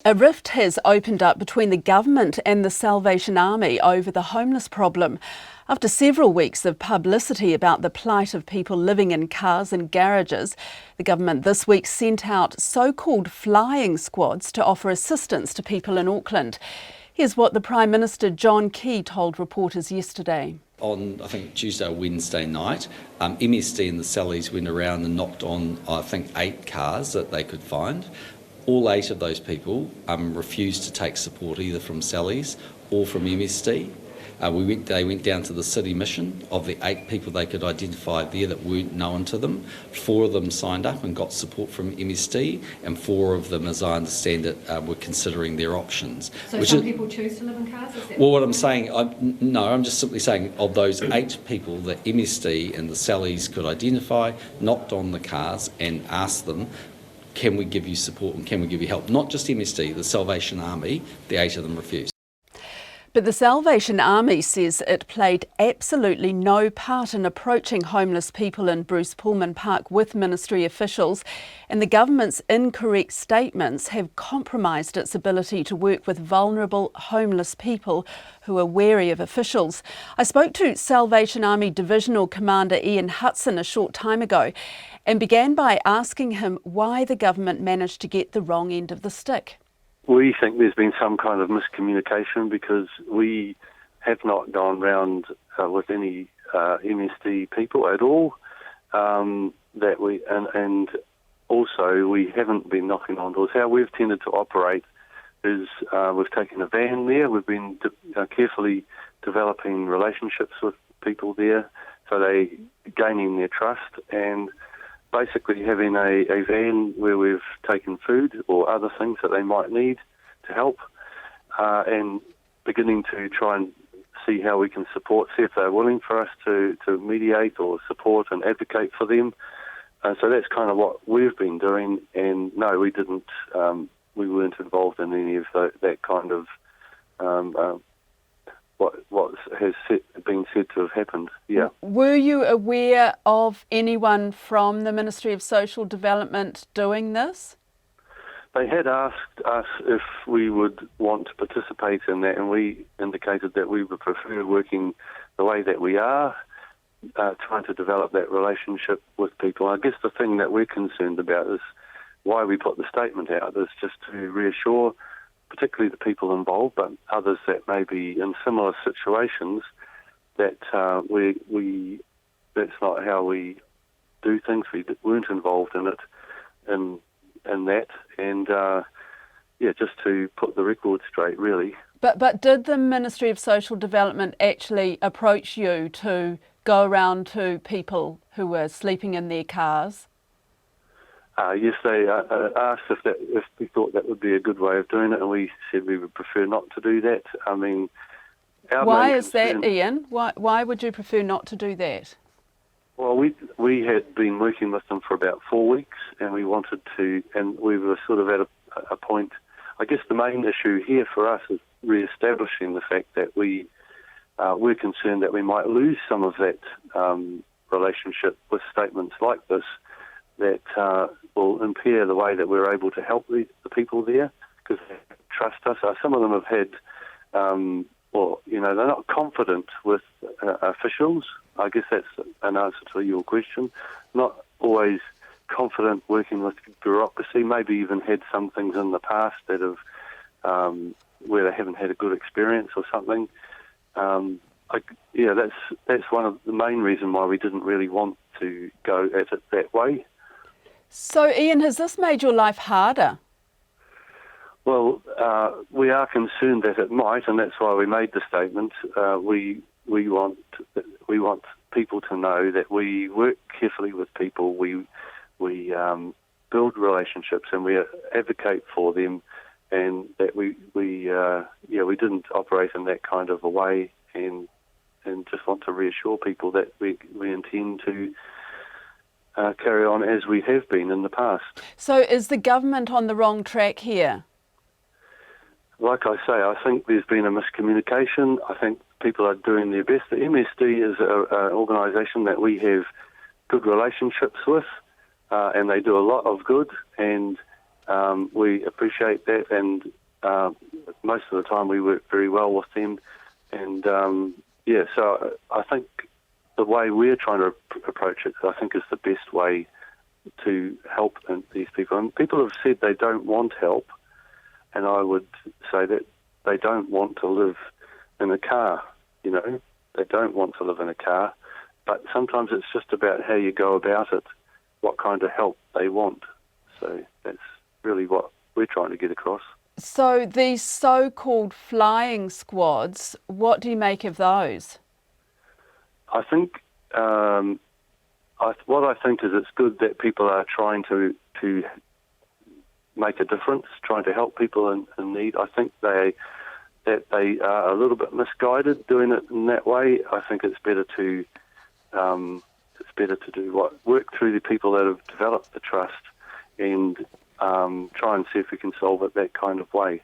A rift has opened up between the government and the Salvation Army over the homeless problem. After several weeks of publicity about the plight of people living in cars and garages, the government this week sent out so-called flying squads to offer assistance to people in Auckland. Here's what the Prime Minister John Key told reporters yesterday. On, I think, Tuesday or Wednesday night, MSD and the Sallies went around and knocked on, I think, 8 cars that they could find. All 8 of those people refused to take support either from Sallies or from MSD. They went down to the city mission. Of the 8 people they could identify there that weren't known to them, 4 of them signed up and got support from MSD, and 4 of them, as I understand it, were considering their options. So some people choose to live in cars? Well, what I'm saying, I'm just simply saying of those 8 people that MSD and the Sallies could identify, knocked on the cars and asked them, can we give you support and can we give you help? Not just MSD, the Salvation Army, the 8 of them refused. But the Salvation Army says it played absolutely no part in approaching homeless people in Bruce Pullman Park with ministry officials, and the government's incorrect statements have compromised its ability to work with vulnerable homeless people who are wary of officials. I spoke to Salvation Army Divisional Commander Ian Hudson a short time ago and began by asking him why the government managed to get the wrong end of the stick. We think there's been some kind of miscommunication because we have not gone round with any MSD people at all. And also we haven't been knocking on doors. How we've tended to operate is we've taken a van there. We've been carefully developing relationships with people there, so they gaining their trust, and basically having a van where we've taken food or other things that they might need to help, and beginning to try and see how we can support, see if they're willing for us to mediate or support and advocate for them. So that's kind of what we've been doing, and no, we didn't. We weren't involved in any of that kind of what has been said to have happened. Yeah. Were you aware of anyone from the Ministry of Social Development doing this? They had asked us if we would want to participate in that, and we indicated that we would prefer working the way that we are, trying to develop that relationship with people. I guess the thing that we're concerned about is why we put the statement out is just to reassure particularly the people involved, but others that may be in similar situations, that that's not how we do things. We weren't involved in it, in that, and just to put the record straight, really. But did the Ministry of Social Development actually approach you to go around to people who were sleeping in their cars? Yes, they asked if we thought that would be a good way of doing it, and we said we would prefer not to do that. I mean, why is that, Ian? Why would you prefer not to do that? Well, we had been working with them for about 4 weeks, and we wanted to, and we were sort of at a point. I guess the main issue here for us is re-establishing the fact that we're concerned that we might lose some of that relationship with statements like this that will impair the way that we're able to help the people there, because they trust us. Some of them have had, they're not confident with officials. I guess that's an answer to your question. Not always confident working with bureaucracy, maybe even had some things in the past that have, where they haven't had a good experience or something. That's one of the main reasons why we didn't really want to go at it that way. So, Ian, has this made your life harder? Well, we are concerned that it might, and that's why we made the statement. We want people to know that we work carefully with people. We build relationships and we advocate for them, and that we didn't operate in that kind of a way, and just want to reassure people that we intend to carry on as we have been in the past. So is the government on the wrong track here? Like I say, I think there's been a miscommunication. I think people are doing their best. The MSD is an organisation that we have good relationships with, and they do a lot of good, and We appreciate that, and most of the time we work very well with them. And so I think the way we're trying to approach it, I think, is the best way to help these people. And people have said they don't want help, and I would say that they don't want to live in a car, They don't want to live in a car, but sometimes it's just about how you go about it, what kind of help they want. So that's really what we're trying to get across. So these so-called flying squads, what do you make of those? I think what I think is it's good that people are trying to make a difference, trying to help people in need. I think they are a little bit misguided doing it in that way. I think it's better to work through the people that have developed the trust and try and see if we can solve it that kind of way.